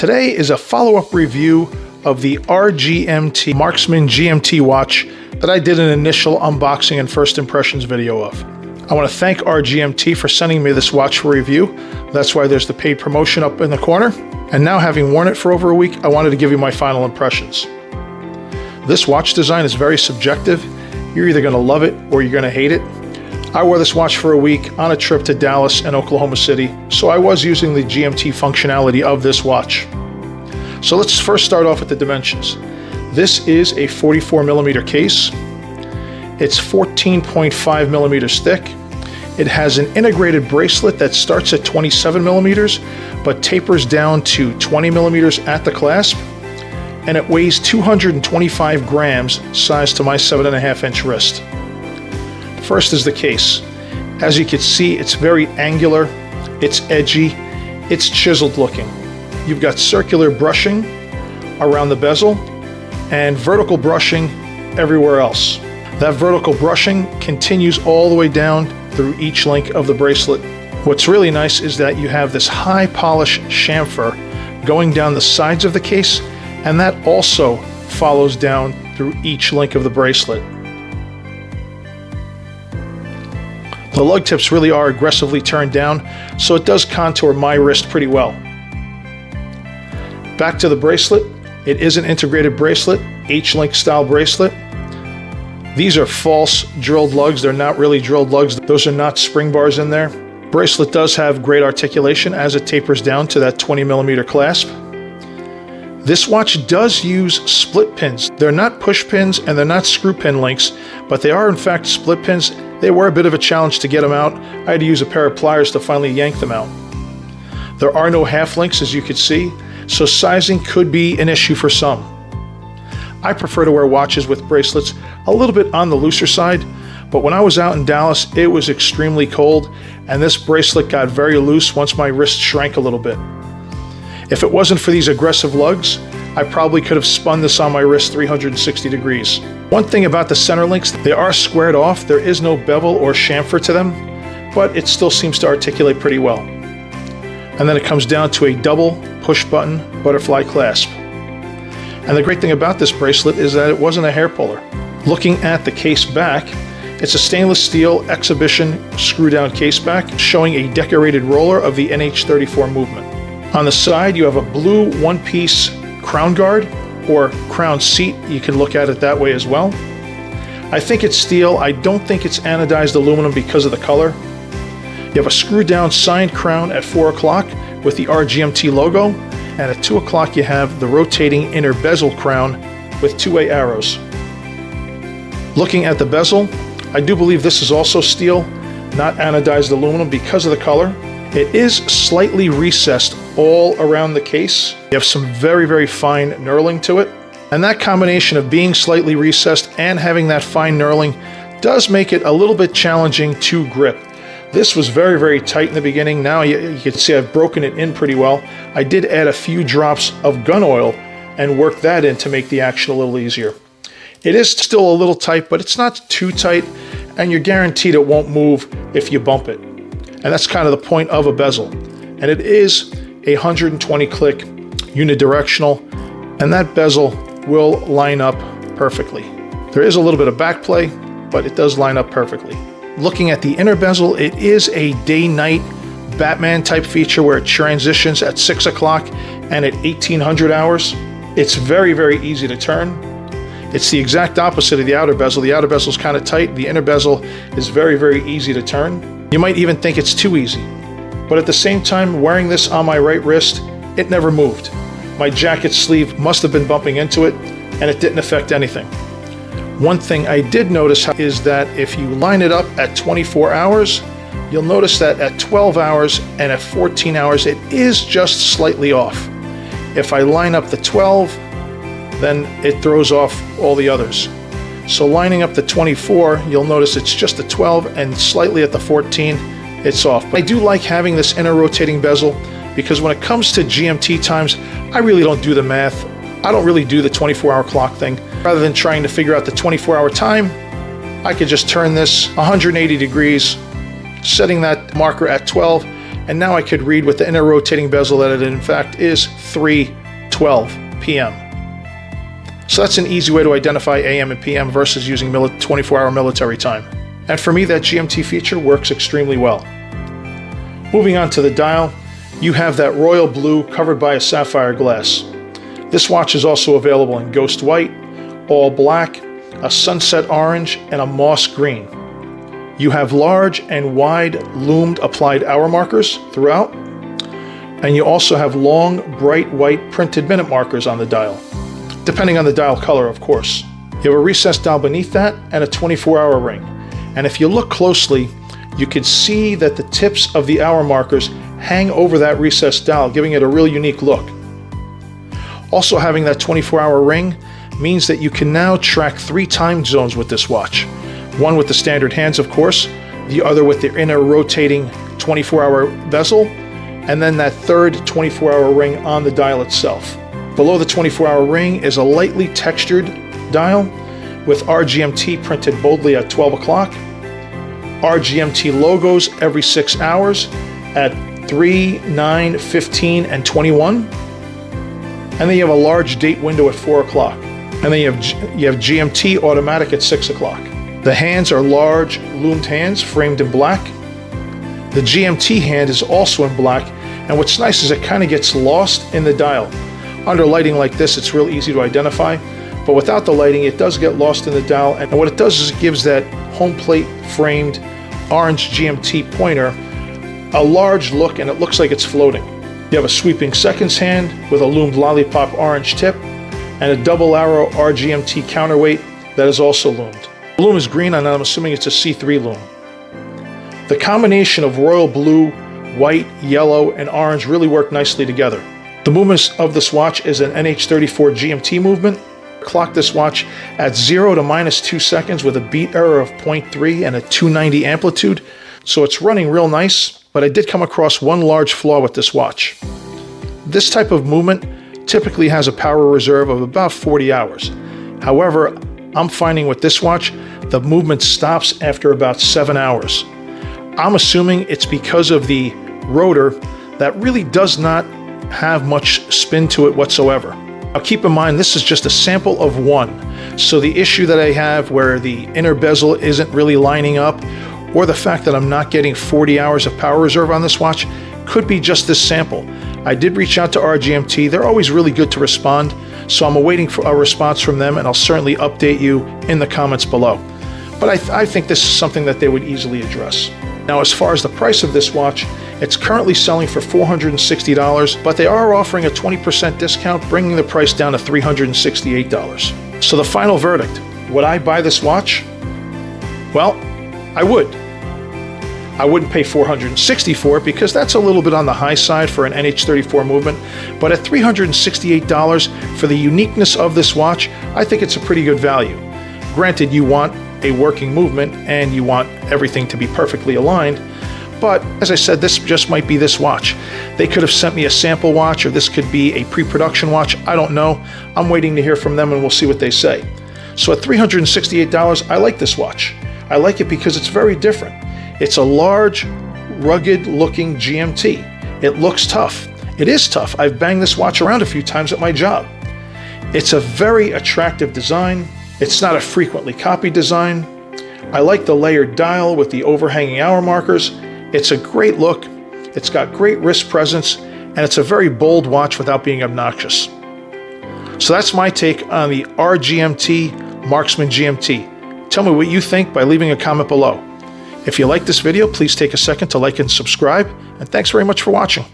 Today is a follow-up review of the RGMT Marksman GMT watch that I did an initial unboxing and first impressions video of. I want to thank RGMT for sending me this watch for review. That's why there's the paid promotion up in the corner. And now, having worn it for over a week, I wanted to give you my final impressions. This watch design is very subjective. You're either going to love it or you're going to hate it. I wore this watch for a week on a trip to Dallas and Oklahoma City, so I was using the GMT functionality of this watch. So let's first start off with the dimensions. This is a 44mm case. It's 14.5 millimeters thick. It has an integrated bracelet that starts at 27 millimeters, but tapers down to 20 millimeters at the clasp. And it weighs 225 grams, size to my 7.5-inch wrist. First is the case. As you can see, it's very angular, it's edgy, it's chiseled looking. You've got circular brushing around the bezel and vertical brushing everywhere else. That vertical brushing continues all the way down through each link of the bracelet. What's really nice is that you have this high polish chamfer going down the sides of the case, and that also follows down through each link of the bracelet. The lug tips really are aggressively turned down, so it does contour my wrist pretty well. Back to the bracelet. It is an integrated bracelet, H-link style bracelet. These are false drilled lugs. They're not really drilled lugs. Those are not spring bars in there. Bracelet does have great articulation as it tapers down to that 20 millimeter clasp. This watch does use split pins. They're not push pins and they're not screw pin links, but they are in fact split pins. They were a bit of a challenge to get them out. I had to use a pair of pliers to finally yank them out. There are no half links, as you can see, so sizing could be an issue for some. I prefer to wear watches with bracelets a little bit on the looser side, but when I was out in Dallas, it was extremely cold, and this bracelet got very loose once my wrist shrank a little bit. If it wasn't for these aggressive lugs, I probably could have spun this on my wrist 360 degrees. One thing about the center links, they are squared off. There is no bevel or chamfer to them, but it still seems to articulate pretty well. And then it comes down to a double push button butterfly clasp. And the great thing about this bracelet is that it wasn't a hair puller. Looking at the case back, it's a stainless steel exhibition screw down case back showing a decorated roller of the NH34 movement. On the side, you have a blue one-piece crown guard or crown seat. You can look at it that way as well. I think it's steel. I don't think it's anodized aluminum because of the color. You have a screw down signed crown at 4 o'clock with the RGMT logo. And at 2 o'clock, you have the rotating inner bezel crown with two-way arrows. Looking at the bezel, I do believe this is also steel, not anodized aluminum because of the color. It is slightly recessed all around the case. You have some very, very fine knurling to it. And that combination of being slightly recessed and having that fine knurling does make it a little bit challenging to grip. This was very, very tight in the beginning. Now you can see I've broken it in pretty well. I did add a few drops of gun oil and work that in to make the action a little easier. It is still a little tight, but it's not too tight, and you're guaranteed it won't move if you bump it. And that's kind of the point of a bezel. And it is a 120 click unidirectional, and that bezel will line up perfectly. There is a little bit of back play, but it does line up perfectly. Looking at the inner bezel, it is a day-night Batman type feature where it transitions at 6 o'clock and at 1800 hours. It's very, very easy to turn. It's the exact opposite of the outer bezel. The outer bezel is kind of tight. The inner bezel is very, very easy to turn. You might even think it's too easy. But at the same time, wearing this on my right wrist, it never moved. My jacket sleeve must have been bumping into it, and it didn't affect anything. One thing I did notice is that if you line it up at 24 hours, you'll notice that at 12 hours and at 14 hours, it is just slightly off. If I line up the 12, then it throws off all the others. So lining up the 24, you'll notice it's just the 12, and slightly at the 14, it's off. But I do like having this inner rotating bezel because when it comes to GMT times, I really don't do the math. I don't really do the 24-hour clock thing. Rather than trying to figure out the 24-hour time, I could just turn this 180 degrees, setting that marker at 12, and now I could read with the inner rotating bezel that it in fact is 3:12 p.m. So that's an easy way to identify AM and PM versus using 24-hour military time. And for me, that GMT feature works extremely well. Moving on to the dial, you have that royal blue covered by a sapphire glass. This watch is also available in ghost white, all black, a sunset orange, and a moss green. You have large and wide loomed applied hour markers throughout, and you also have long, bright white printed minute markers on the dial, depending on the dial color, of course. You have a recessed dial beneath that and a 24-hour ring. And if you look closely, you can see that the tips of the hour markers hang over that recessed dial, giving it a real unique look. Also, having that 24-hour ring means that you can now track 3 time zones with this watch. One with the standard hands, of course, the other with the inner rotating 24-hour bezel, and then that third 24-hour ring on the dial itself. Below the 24-hour ring is a lightly textured dial with RGMT printed boldly at 12 o'clock, RGMT logos every 6 hours at 3, 9, 15, and 21. And then you have a large date window at 4 o'clock. And then you have GMT automatic at 6 o'clock. The hands are large loomed hands framed in black. The GMT hand is also in black, and what's nice is it kind of gets lost in the dial. Under lighting like this, it's real easy to identify, but without the lighting, it does get lost in the dial, and what it does is it gives that home plate framed orange GMT pointer a large look, and it looks like it's floating. You have a sweeping seconds hand with a loomed lollipop orange tip and a double arrow RGMT counterweight that is also loomed. The loom is green, and I'm assuming it's a C3 loom. The combination of royal blue, white, yellow, and orange really work nicely together. The movement of this watch is an NH34 GMT movement. Clock this watch at 0 to -2 seconds with a beat error of 0.3 and a 290 amplitude, so it's running real nice, but I did come across one large flaw with this watch. This type of movement typically has a power reserve of about 40 hours. However, I'm finding with this watch, the movement stops after about 7 hours. I'm assuming it's because of the rotor that really does not have much spin to it whatsoever. Now keep in mind, this is just a sample of one. So the issue that I have where the inner bezel isn't really lining up, or the fact that I'm not getting 40 hours of power reserve on this watch, could be just this sample. I did reach out to RGMT. They're always really good to respond, so I'm awaiting for a response from them, and I'll certainly update you in the comments below. But I think this is something that they would easily address. Now, as far as the price of this watch, it's currently selling for $460, but they are offering a 20% discount, bringing the price down to $368. So the final verdict, would I buy this watch? Well, I would. I wouldn't pay $460 for it because that's a little bit on the high side for an NH34 movement, but at $368 for the uniqueness of this watch, I think it's a pretty good value. Granted, you want a working movement and you want everything to be perfectly aligned, but as I said, this just might be this watch. They could have sent me a sample watch, or this could be a pre-production watch. I don't know. I'm waiting to hear from them and we'll see what they say. So at $368, I like this watch. I like it because it's very different. It's a large, rugged looking GMT. It looks tough. It is tough. I've banged this watch around a few times at my job. It's a very attractive design. It's not a frequently copied design. I like the layered dial with the overhanging hour markers. It's a great look. It's got great wrist presence, and it's a very bold watch without being obnoxious. So that's my take on the RGMT Marksman GMT. Tell me what you think by leaving a comment below. If you like this video, please take a second to like and subscribe, and thanks very much for watching.